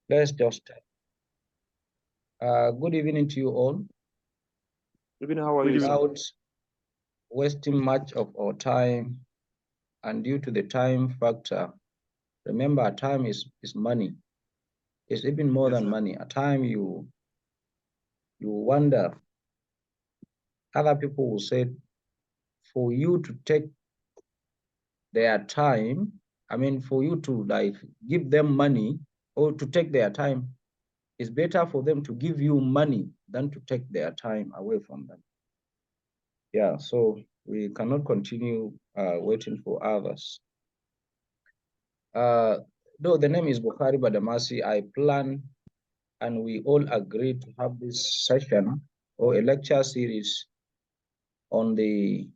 Let's just good evening to you all. Even how are you, sir? Without wasting much of our time, and due to the time factor, remember time is money. It's even more Yes, than sir. money. At time you wonder. Other people will say, for you to take their time, I mean, for you to like give them money or to take their time, it's better for them to give you money than to take their time away from them. Yeah, so we cannot continue waiting for others. Though the name is Bukhari Badamasi, I plan and we all agreed to have this session or a lecture series on the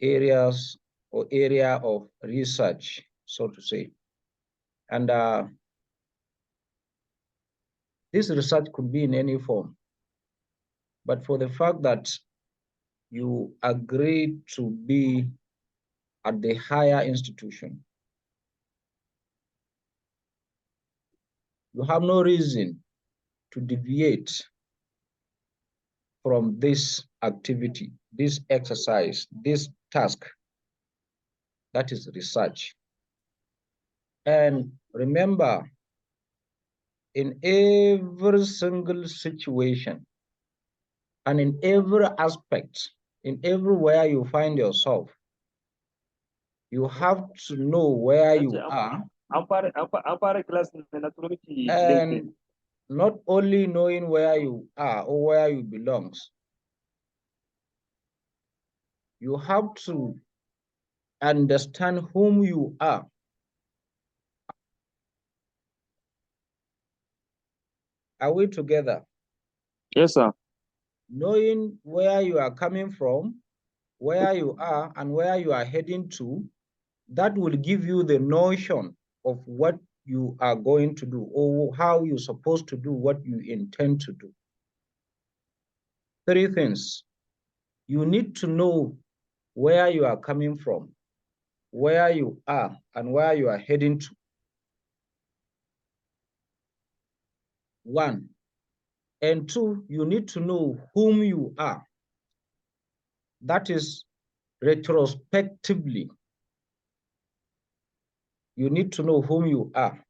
areas or area of research, so to say. And this research could be in any form, but for the fact that you agreed to be at the higher institution, you have no reason to deviate from this activity, this exercise, this task, that is research. And remember, in every single situation and in every aspect, in everywhere you find yourself, you have to know where you are. And not only knowing where you are or where you belong, you have to understand whom you are. Are we together? Yes, sir. Knowing where you are coming from, where you are, and where you are heading to, that will give you the notion of what you are going to do or how you're supposed to do what you intend to do. Three things. You need to know where you are coming from, where you are, and where you are heading to. One. And two, you need to know whom you are. That is retrospectively. You need to know whom you are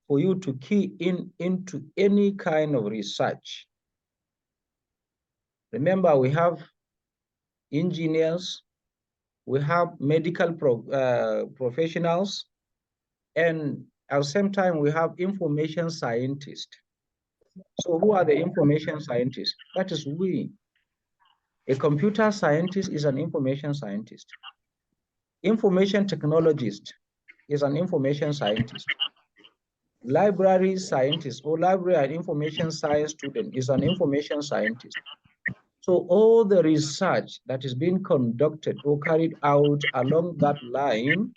for you to key into any kind of research. Remember, we have engineers, we have medical professionals, and at the same time, we have information scientists. So who are the information scientists? That is we. A computer scientist is an information scientist. Information technologist is an information scientist. Library scientist or library and information science student is an information scientist. So all the research that is being conducted or carried out along that line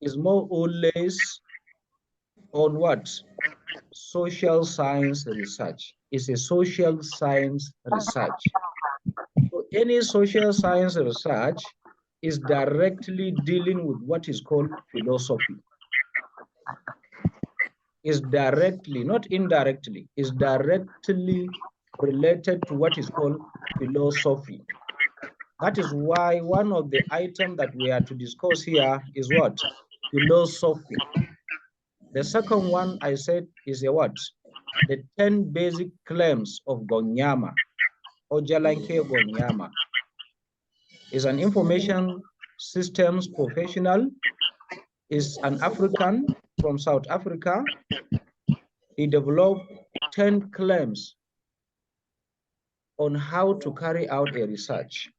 is more or less on what? Social science research. It's a social science research. So any social science research is directly dealing with what is called philosophy. Is directly, not indirectly, is directly related to what is called philosophy. That is why one of the items that we are to discuss here is what? Philosophy. The second one I said is a what? The 10 basic claims of Gonyama, or Jalanke Gonyama. Is an information systems professional, is an African from South Africa. He developed 10 claims on how to carry out a research.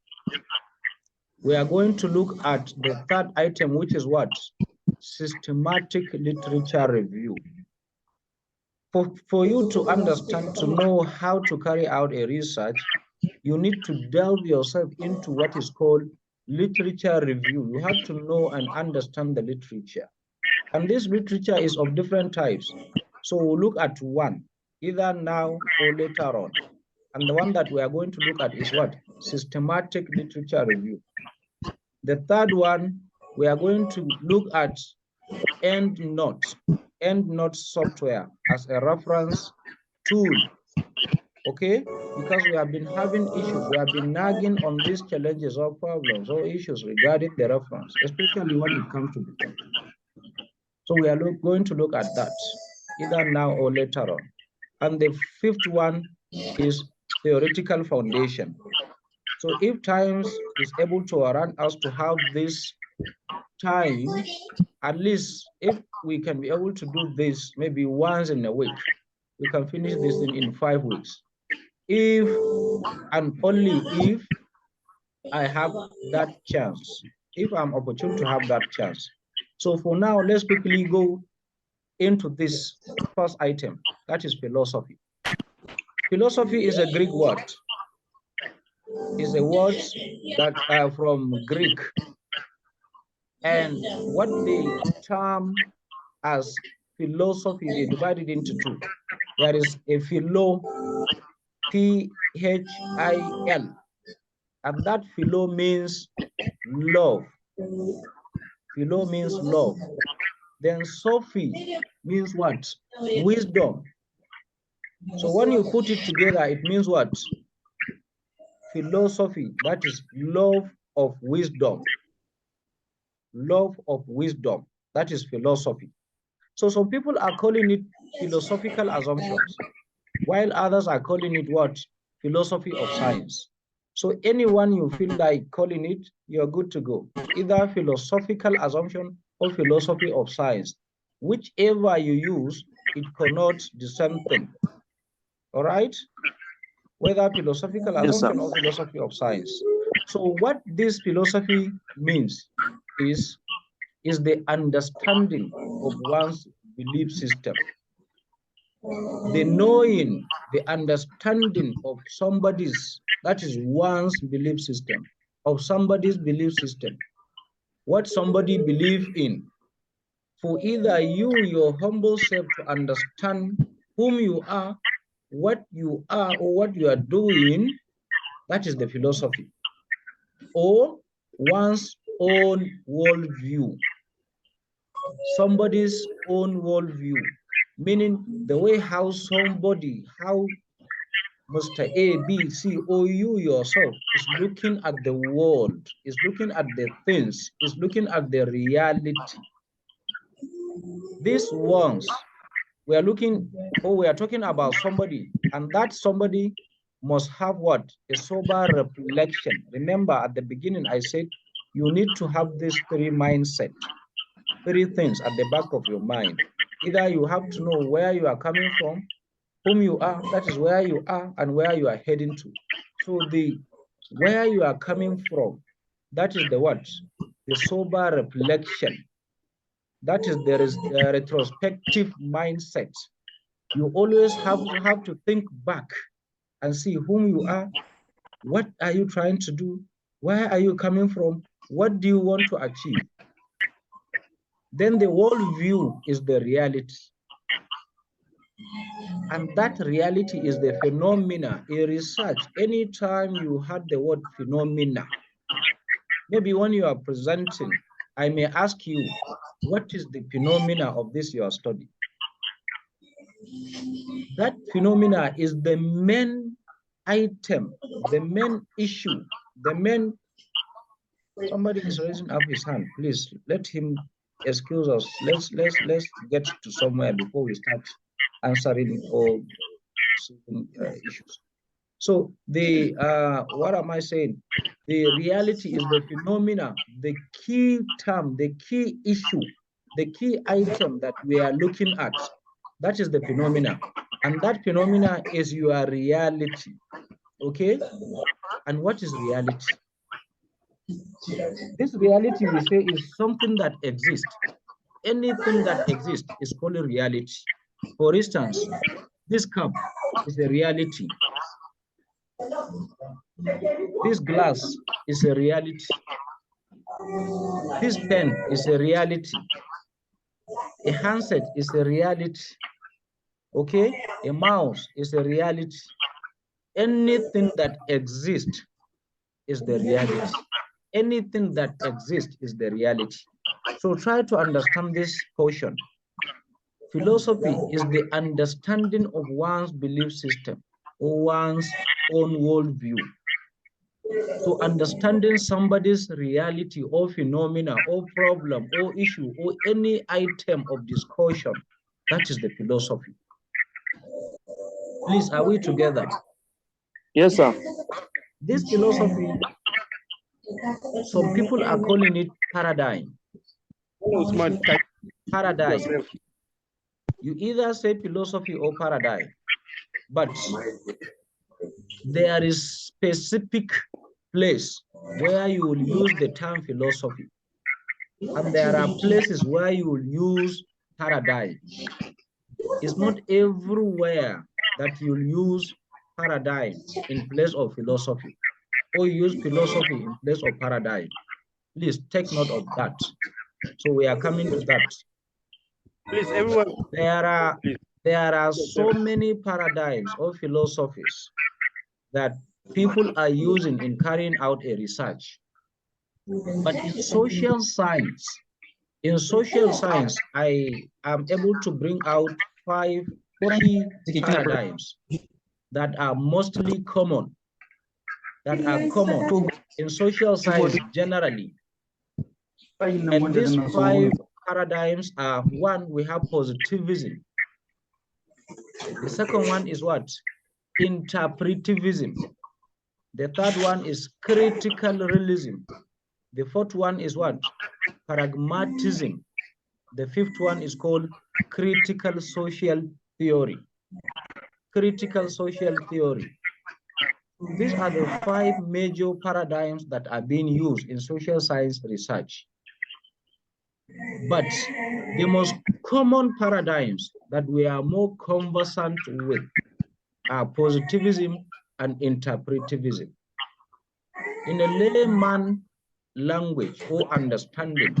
We are going to look at the third item, which is what? Systematic literature review. For you to understand, to know how to carry out a research, you need to delve yourself into what is called literature review. You have to know and understand the literature. And this literature is of different types. So we'll look at one, either now or later on. And the one that we are going to look at is what? Systematic literature review. The third one, we are going to look at end notes. EndNote software as a reference tool, okay? Because we have been having issues, we have been nagging on these challenges or problems or issues regarding the reference, especially when it comes to the content. So we are going to look at that either now or later on. And the fifth one is theoretical foundation. So if times is able to warrant us to have this time, at least if we can be able to do this maybe once in a week, we can finish this in 5 weeks. If and only if I have that chance, if I'm opportune to have that chance. So for now, let's quickly go into this first item, that is philosophy. Philosophy is a Greek word. It's a word that from Greek. And what they term as philosophy, they divide it into two. There is a philo, P-H-I-L, and that philo means love. Philo means love. Then Sophie means what? Wisdom. So when you put it together, it means what? Philosophy, that is love of wisdom. Love of wisdom, that is philosophy. So some people are calling it philosophical assumptions, while others are calling it what? Philosophy of science. So anyone you feel like calling it, you're good to go. Either philosophical assumption or philosophy of science. Whichever you use, it connotes the same thing. All right? Whether philosophical assumption or philosophy of science. So what this philosophy means is the understanding of one's belief system. The knowing, the understanding of somebody's, that is one's belief system, of somebody's belief system, what somebody believes in, for either you, your humble self, to understand whom you are, what you are, or what you are doing, that is the philosophy, or one's own worldview, somebody's own worldview, meaning the way how somebody, how Mr. A, B, C, or you yourself is looking at the world, is looking at the things, is looking at the reality. These ones, we are looking, or we are talking about somebody, and that somebody must have what? A sober reflection. Remember at the beginning I said, you need to have these three mindset, three things at the back of your mind. Either you have to know where you are coming from, whom you are, that is where you are, and where you are heading to. So the where you are coming from, that is the what? The sober reflection. That is the retrospective mindset. You always have to think back and see whom you are, what are you trying to do, where are you coming from, what do you want to achieve. Then the worldview is the reality. And that reality is the phenomena. In research, anytime you had the word phenomena, maybe when you are presenting, I may ask you, what is the phenomena of this your study? That phenomena is the main item, the main issue, the main, somebody is raising up his hand. Please let him excuse us. Let's get to somewhere before we start answering or issues. So the what am I saying? The reality is the phenomena, the key term, the key issue, the key item that we are looking at. That is the phenomena. And that phenomena is your reality. Okay? And what is reality? This reality, we say, is something that exists. Anything that exists is called a reality. For instance, this cup is a reality. This glass is a reality. This pen is a reality. A handset is a reality. Okay? A mouse is a reality. Anything that exists is the reality. Anything that exists is the reality. So try to understand this portion. Philosophy is the understanding of one's belief system or one's own worldview. So understanding somebody's reality or phenomena or problem or issue or any item of discussion, that is the philosophy. Please, are we together? Yes, sir. This philosophy, some people are calling it paradigm. Paradigm. You either say philosophy or paradigm, but there is specific place where you will use the term philosophy, and there are places where you will use paradigm. It's not everywhere that you'll use paradigm in place of philosophy, or use philosophy in place of paradigm. Please take note of that. So we are coming to that. Please, everyone. There are so many paradigms or philosophies that people are using in carrying out a research. But in social science, I am able to bring out 5 key paradigms that are mostly common, that are common in social science generally. And these 5 paradigms are: 1, we have positivism. The second one is what? Interpretivism. The third one is critical realism. The fourth one is what? Pragmatism. The fifth one is called critical social theory. Critical social theory. These are the 5 major paradigms that are being used in social science research. But the most common paradigms that we are more conversant with are positivism and interpretivism. In a layman language or understanding,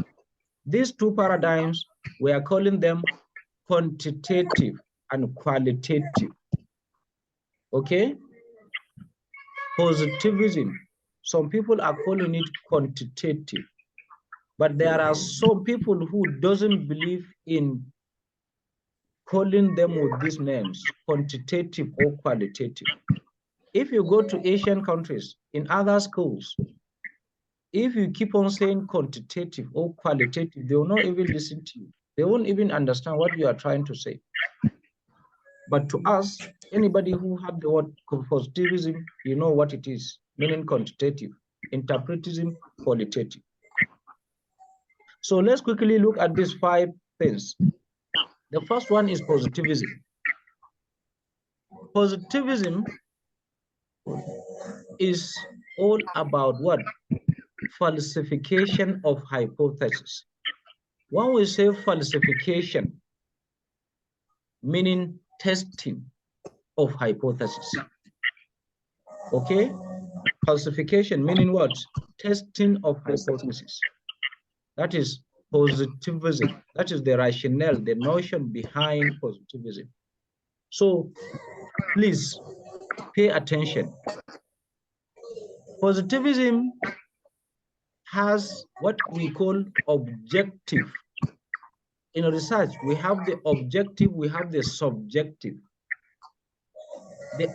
these 2 paradigms, we are calling them quantitative and qualitative. Okay? Positivism, some people are calling it quantitative, but there are some people who doesn't believe in calling them with these names, quantitative or qualitative. If you go to Asian countries, in other schools, if you keep on saying quantitative or qualitative, they will not even listen to you. They won't even understand what you are trying to say. But to us, anybody who had the word positivism, you know what it is, meaning quantitative, interpretism, qualitative. So let's quickly look at these 5 things. The first one is positivism. Positivism is all about what? Falsification of hypothesis. When we say falsification, meaning testing of hypothesis. Okay? Falsification meaning what? Testing of hypothesis. That is positivism. That is the rationale, the notion behind positivism. So please pay attention. Positivism has what we call objective. In research, we have the objective, we have the subjective. The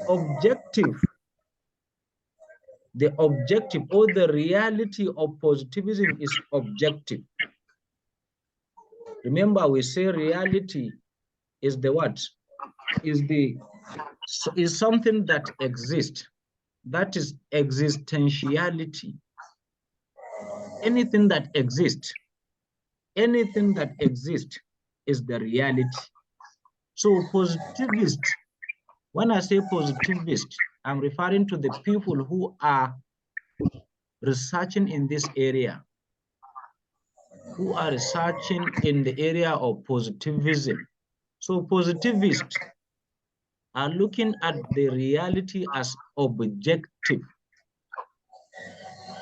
objective or the reality of positivism is objective. Remember, we say reality is the what? Is something that exists. That is existentiality. Anything that exists is the reality. So positivist, when I say positivist, I'm referring to the people who are researching in this area, who are researching in the area of positivism. So positivists are looking at the reality as objective.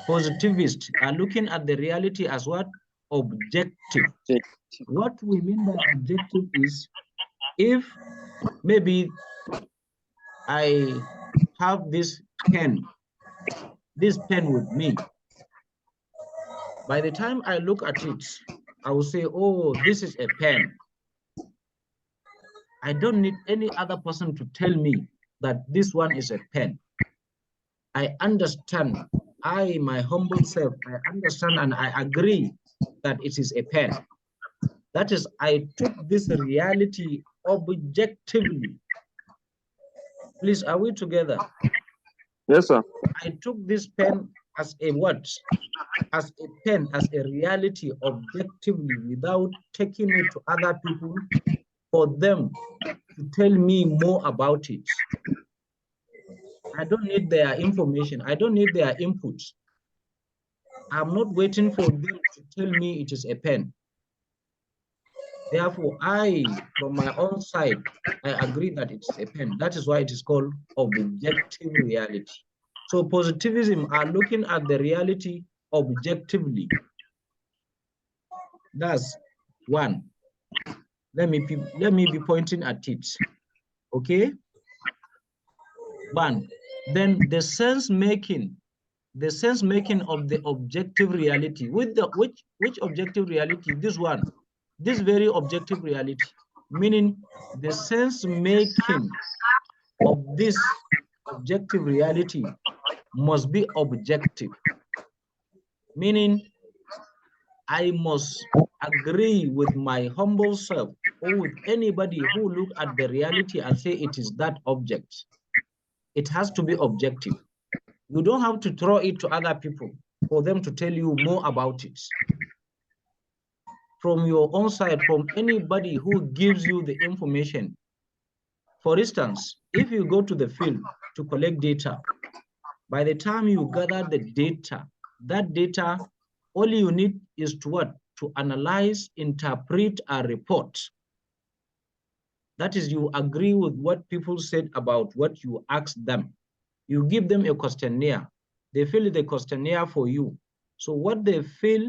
Positivists are looking at the reality as what? Objective. What we mean by objective is, if maybe I have this pen with me, by the time I look at it, I will say, oh, this is a pen. I don't need any other person to tell me that this one is a pen. I understand, my humble self, I understand and I agree that it is a pen. That is, I took this reality objectively. Please, are we together? Yes, sir. I took this pen as a what? As a pen, as a reality objectively, without taking it to other people for them to tell me more about it. I don't need their information. I don't need their input. I'm not waiting for them to tell me it is a pen. Therefore, from my own side, I agree that it's a pen. That is why it is called objective reality. So positivism are looking at the reality objectively. That's one. Let me be pointing at it. Okay. One. Then the sense making of the objective reality. With the which objective reality? This one. This very objective reality, meaning the sense making of this objective reality must be objective, meaning I must agree with my humble self or with anybody who look at the reality and say it is that object. It has to be objective. You don't have to throw it to other people for them to tell you more about it. From your own side, from anybody who gives you the information. For instance, if you go to the field to collect data, by the time you gather the data, that data, all you need is to what? To analyze, interpret, and report. That is, you agree with what people said about what you asked them. You give them a questionnaire. They fill the questionnaire for you. So what they fill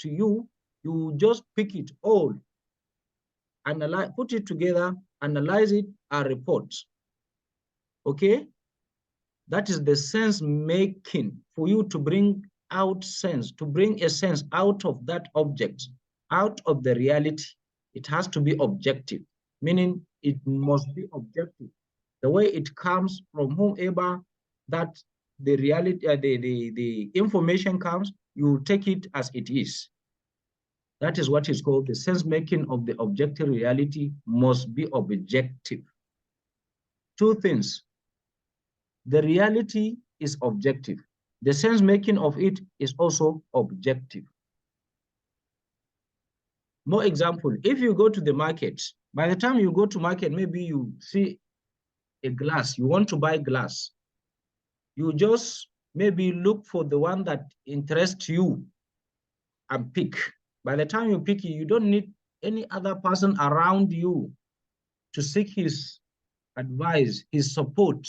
to you, you just pick it all, analyze, put it together, analyze it, and report. Okay? That is the sense making for you to bring out sense, to bring a sense out of that object, out of the reality. It has to be objective, meaning it must be objective. The way it comes from whomever that the reality, the information comes, you take it as it is. That is what is called the sense making of the objective reality must be objective. Two things. The reality is objective. The sense making of it is also objective. More example, if you go to the market, by the time you go to market, maybe you see a glass, you want to buy glass. You just maybe look for the one that interests you and pick. By the time you pick it, you don't need any other person around you to seek his advice, his support,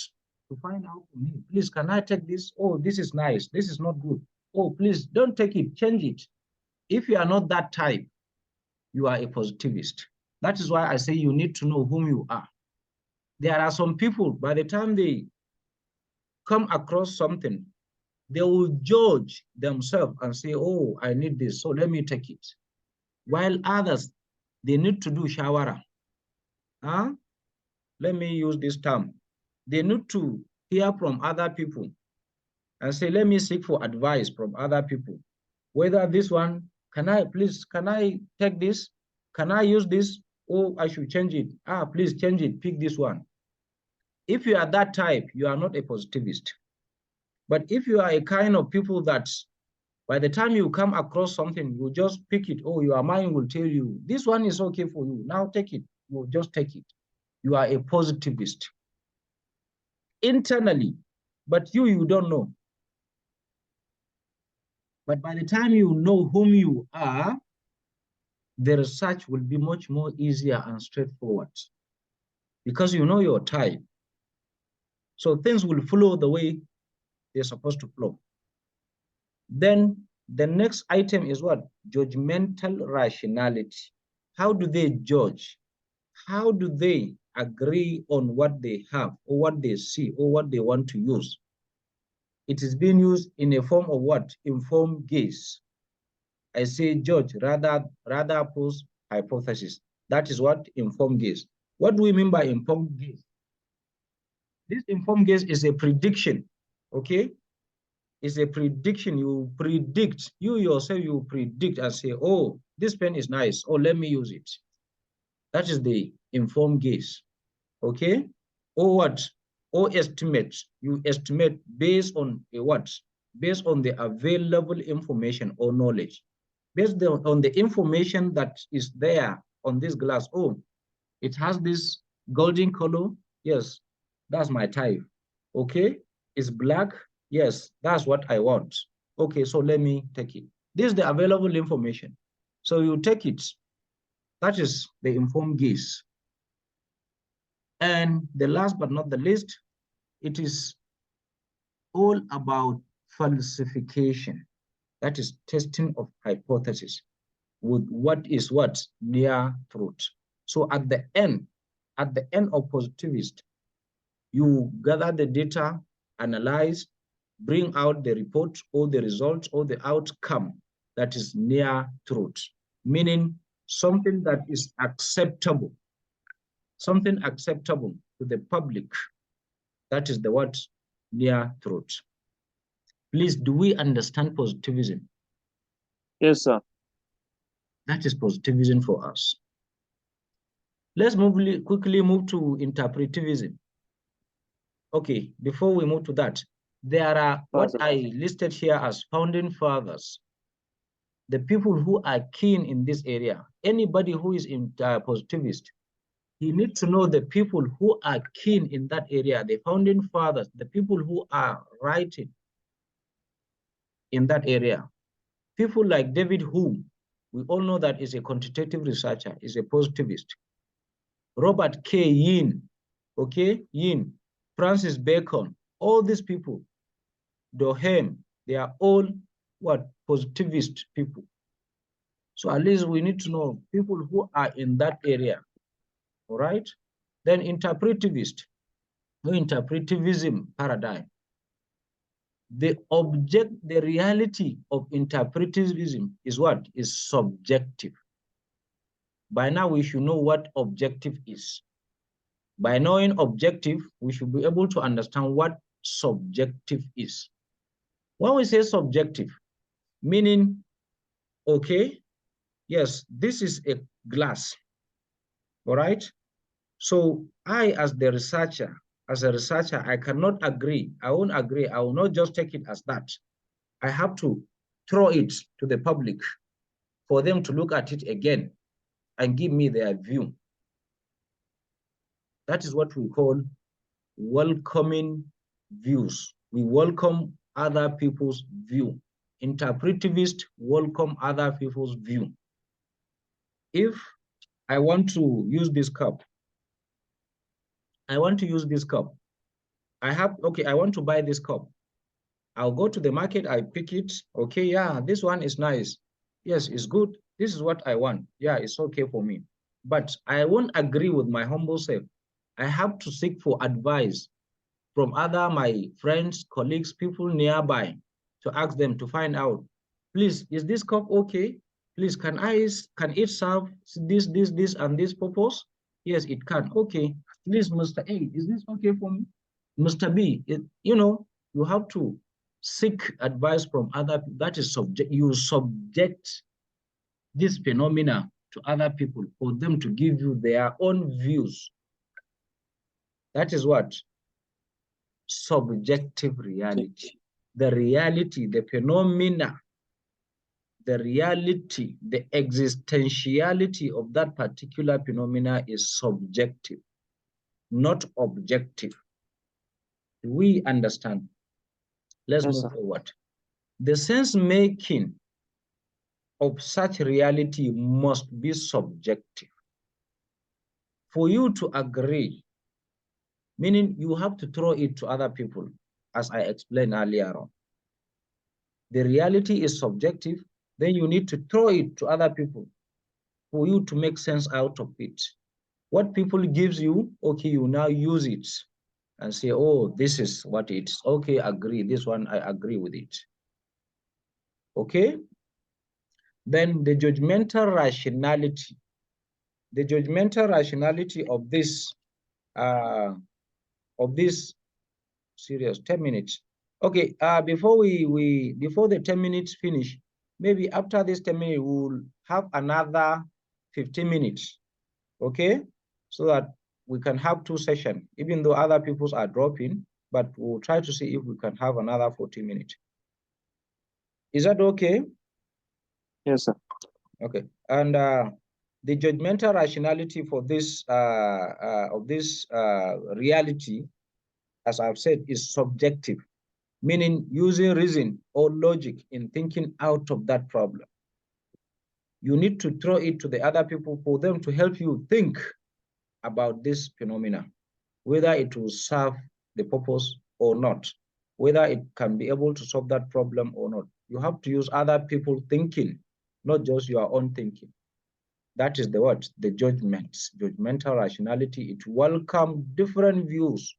to find out from him. Please, can I take this? Oh, this is nice. This is not good. Oh, please don't take it, change it. If you are not that type, you are a positivist. That is why I say you need to know whom you are. There are some people, by the time they come across something, they will judge themselves and say, oh, I need this, so let me take it. While others, they need to do shawara. Huh? Let me use this term. They need to hear from other people and say, let me seek for advice from other people. Whether this one, can I take this? Can I use this? Oh, I should change it. Ah, please change it, pick this one. If you are that type, you are not a positivist. But if you are a kind of people that by the time you come across something, you just pick it. Oh, your mind will tell you, this one is okay for you. Now take it. You just take it. You are a positivist. Internally, but you don't know. But by the time you know whom you are, the research will be much more easier and straightforward because you know your type. So things will flow the way they're supposed to flow. Then the next item is what? Judgmental rationality. How do they judge? How do they agree on what they have or what they see or what they want to use? It is being used in a form of what? Informed gaze. I say judge rather oppose hypothesis. That is what informed gaze. What do we mean by informed guess? This informed guess is a prediction, okay? It's a prediction. You predict, you yourself, you predict and say, oh, this pen is nice. Oh, let me use it. That is the informed guess, okay? Or what? Or estimate. You estimate based on a what? Based on the available information or knowledge. Based on the information that is there on this glass. Oh, it has this golden color. Yes, that's my type. Okay, it's black. Yes, that's what I want. Okay, so let me take it. This is the available information. So you take it. That is the informed guess. And the last but not the least, it is all about falsification. That is testing of hypothesis with what is what? Near truth. So at the end of positivist, you gather the data, analyze, bring out the report or the results or the outcome that is near truth, meaning something that is acceptable, something acceptable to the public. That is the what? Near truth. Please, do we understand positivism? Yes, sir. That is positivism for us. Let's quickly move to interpretivism. Okay, before we move to that, there are what I listed here as founding fathers, the people who are keen in this area. Anybody who is in positivist, you need to know the people who are keen in that area, the founding fathers, the people who are writing in that area. People like David Hume, we all know that is a quantitative researcher, is a positivist. Robert K. Yin, okay, Yin, Francis Bacon, all these people, Durkheim, they are all what? Positivist people. So at least we need to know people who are in that area, all right? Then interpretivist, no interpretivism paradigm. The reality of interpretivism is what? Is subjective. By now we should know what objective is. By knowing objective, we should be able to understand what subjective is. When we say subjective, meaning, okay, yes, this is a glass, all right? So I, as a researcher, I cannot agree. I won't agree. I will not just take it as that. I have to throw it to the public for them to look at it again and give me their view. That is what we call welcoming views. We welcome other people's view. Interpretivist welcome other people's view. If I want to use this cup, I want to buy this cup. I'll go to the market, I pick it. Okay, yeah, this one is nice. Yes, it's good. This is what I want. Yeah, it's okay for me. But I won't agree with my humble self. I have to seek for advice from my friends, colleagues, people nearby to ask them to find out, please, is this cup okay? Please, can it serve this, and this purpose? Yes, it can. Okay. Please, Mr. A, is this okay for me? Mr. B, you have to seek advice from other people. That is you subject this phenomena to other people for them to give you their own views. That is what? Subjective reality. The reality, the phenomena, the reality, the existentiality of that particular phenomena is subjective, not objective. We understand. Let's move forward. The sense-making of such reality must be subjective. For you to agree, meaning you have to throw it to other people, as I explained earlier on. The reality is subjective, then you need to throw it to other people for you to make sense out of it. What people gives you, okay, you now use it and say, oh, this is what it is. Okay, agree. This one, I agree with it. Okay? Then the judgmental rationality. the judgmental rationality of this serious 10 minutes. Okay, before before the 10 minutes finish, maybe after this 10 minutes, we'll have another 15 minutes, okay? So that we can have 2 sessions, even though other people's are dropping, but we'll try to see if we can have another 40 minutes. Is that okay? Yes, sir. Okay, and the judgmental rationality for this reality, as I've said, is subjective, meaning using reason or logic in thinking out of that problem. You need to throw it to the other people for them to help you think about this phenomena, whether it will serve the purpose or not, whether it can be able to solve that problem or not. You have to use other people thinking, not just your own thinking. That is the word, the judgments, judgmental rationality. It welcomes different views,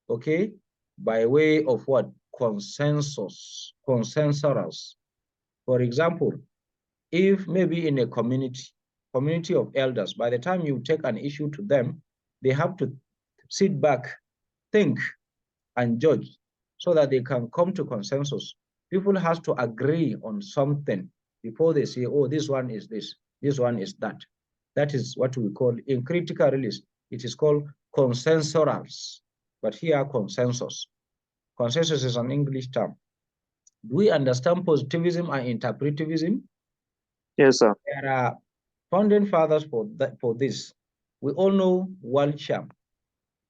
okay, by way of what? Consensus. For example, if maybe in a community of elders, by the time you take an issue to them, they have to sit back, think, and judge so that they can come to consensus. People have to agree on something before they say, oh, this one is this one is that. That is what we call, in critical realism, it is called consensus, but here consensus. Consensus is an English term. Do we understand positivism and interpretivism? Yes, sir. There are founding fathers for this. We all know Walsham.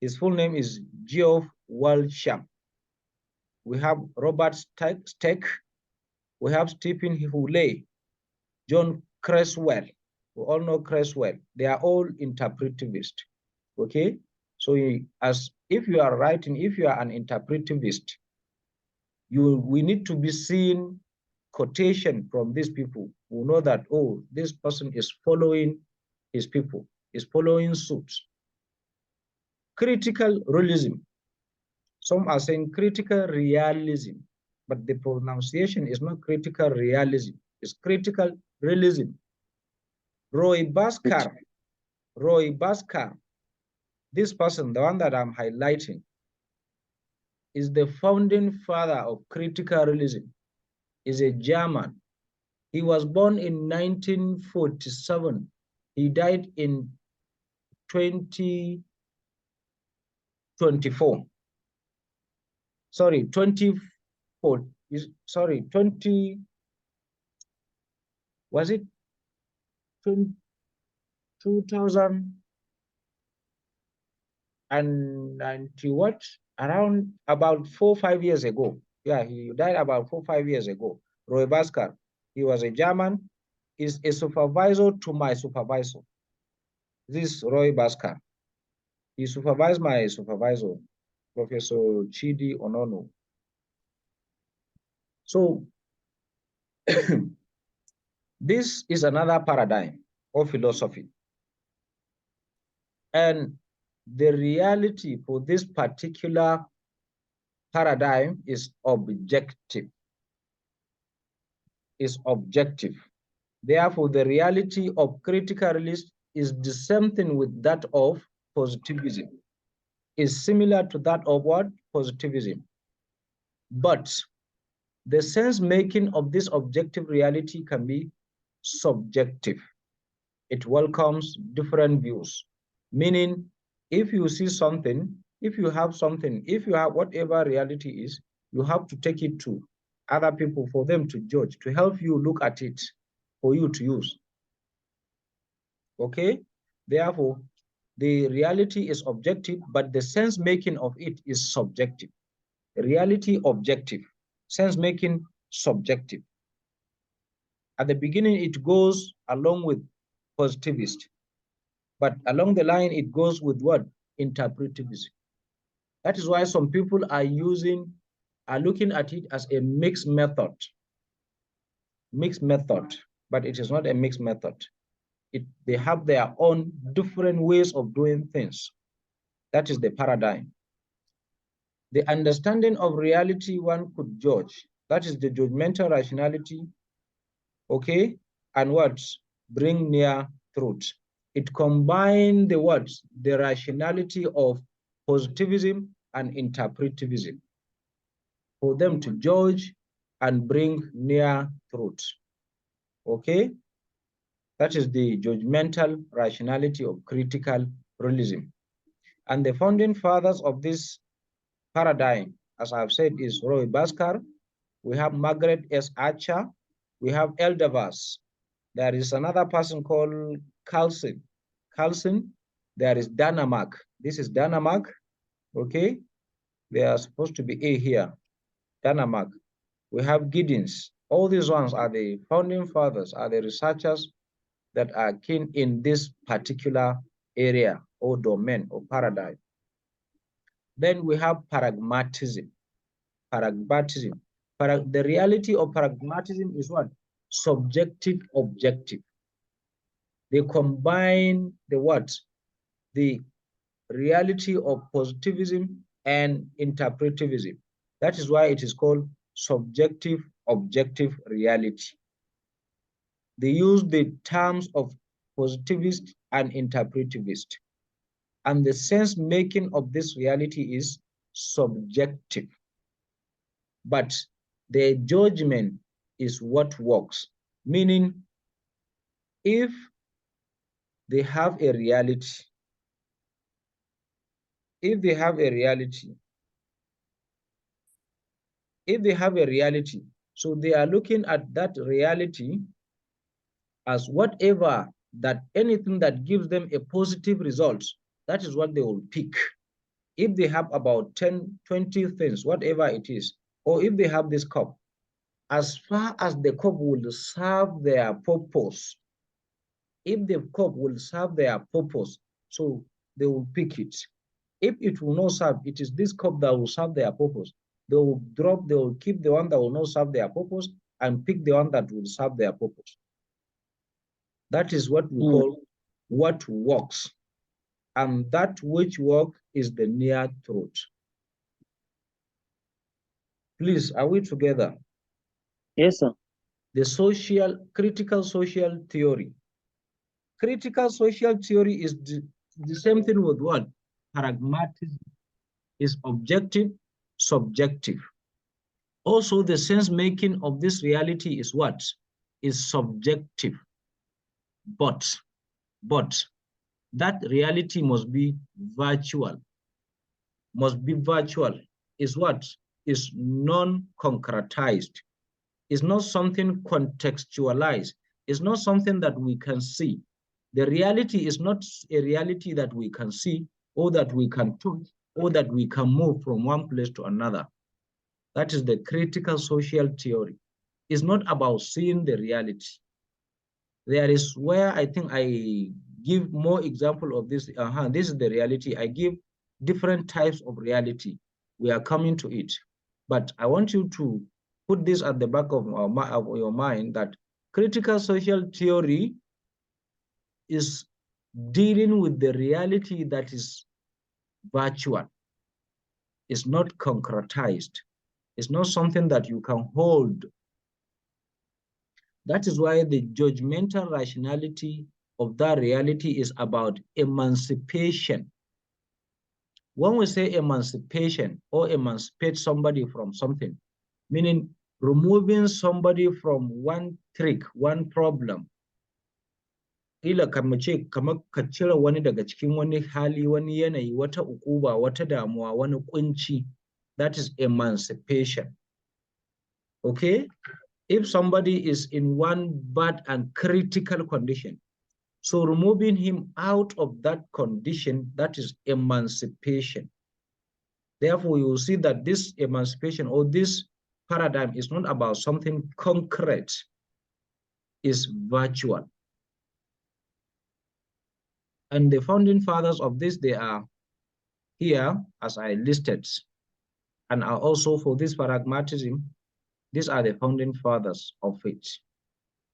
His full name is Geoff Walsham. We have Robert Steck. We have Stephen Hewley, John Creswell. We all know Creswell. They are all interpretivists. Okay? So if you are writing, if you are an interpretivist, we need to be seeing quotation from these people who know that, oh, this person is following his people, is following suit. Critical realism. Some are saying critical realism, but the pronunciation is not critical realism, it's critical realism. Roy Bhaskar, this person, the one that I'm highlighting, is the founding father of critical realism, is a German. He was born in 1947. He died in 2024. Sorry, 24. Sorry, 20. Was it 2090 what? Around about 4 or 5 years ago. Yeah, he died about 4 or 5 years ago. Roy Bhaskar. He was a German, is a supervisor to my supervisor. This Roy Bhaskar. He supervised my supervisor, Professor Chidi Onono. So this is another paradigm of philosophy. And the reality for this particular paradigm is objective. Therefore, the reality of critical realism is the same thing with that of positivism. Is similar to that of what? Positivism. But the sense making of this objective reality can be subjective. It welcomes different views. Meaning, if you see something, if you have something, if you have whatever reality is, you have to take it to other people for them to judge, to help you look at it, for you to use. Okay? Therefore, the reality is objective, but the sense making of it is subjective. Reality objective, sense making subjective. At the beginning, it goes along with positivist, but along the line, it goes with what? Interpretivism. That is why some people are looking at it as a mixed method. Mixed method, but it is not a mixed method. They have their own different ways of doing things. That is the paradigm. The understanding of reality one could judge. That is the judgmental rationality, okay? And what? Bring near truth. It combined the words, the rationality of positivism and interpretivism for them to judge and bring near truth. Okay? That is the judgmental rationality of critical realism. And the founding fathers of this paradigm, as I've said, is Roy Bhaskar. We have Margaret S. Archer. We have Eldavas. There is another person called Carlson. There is Danamark. This is Danamark. Okay? They are supposed to be A here. Danamark. We have Giddens. All these ones are the founding fathers, are the researchers that are keen in this particular area or domain or paradigm. Then we have pragmatism. Pragmatism. The reality of pragmatism is what? Subjective, objective. They combine the what? The reality of positivism and interpretivism. That is why it is called subjective, objective reality. They use the terms of positivist and interpretivist. And the sense making of this reality is subjective. But their judgment is what works. Meaning, if they have a reality, so they are looking at that reality as whatever, that anything that gives them a positive result, that is what they will pick. If they have about 10, 20 things, whatever it is, or if they have this cup, as far as the cup will serve their purpose, if the cup will serve their purpose, so they will pick it. If it will not serve, it is this cup that will serve their purpose. They will keep the one that will not serve their purpose and pick the one that will serve their purpose. That is what we call what works. And that which works is the near truth. Please, are we together? Yes, sir. The critical social theory. Critical social theory is the same thing with what? Pragmatism is objective, subjective. Also, the sense making of this reality is what? Is subjective. But that reality must be virtual. Is what? Is non-concretized. It's not something contextualized. It's not something that we can see. The reality is not a reality that we can see or that we can touch or that we can move from one place to another. That is the critical social theory. It's not about seeing the reality. There is where I think I give more example of this. This is the reality. I give different types of reality. We are coming to it. But I want you to put this at the back of your mind, that critical social theory is dealing with the reality that is virtual. It's not concretized. It's not something that you can hold. That is why the judgmental rationality of that reality is about emancipation. When we say emancipation or emancipate somebody from something, meaning removing somebody from one trick, one problem. Kila kamar ka cire wani daga cikin wani hali, wani yanayi, wata ukuba, wata damuwa, wani kunci. That is emancipation. Okay? If somebody is in one bad and critical condition, so removing him out of that condition, that is emancipation. Therefore, you will see that this emancipation or this paradigm is not about something concrete, it's virtual. And the founding fathers of this, they are here as I listed, and are also for this pragmatism. These are the founding fathers of it.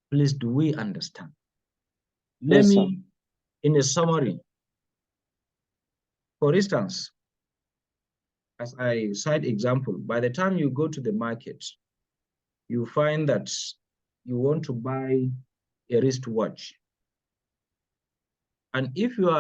Please, do we understand? Let me, in a summary, for instance, as I cite example, by the time you go to the market, you find that you want to buy a wristwatch. And if you are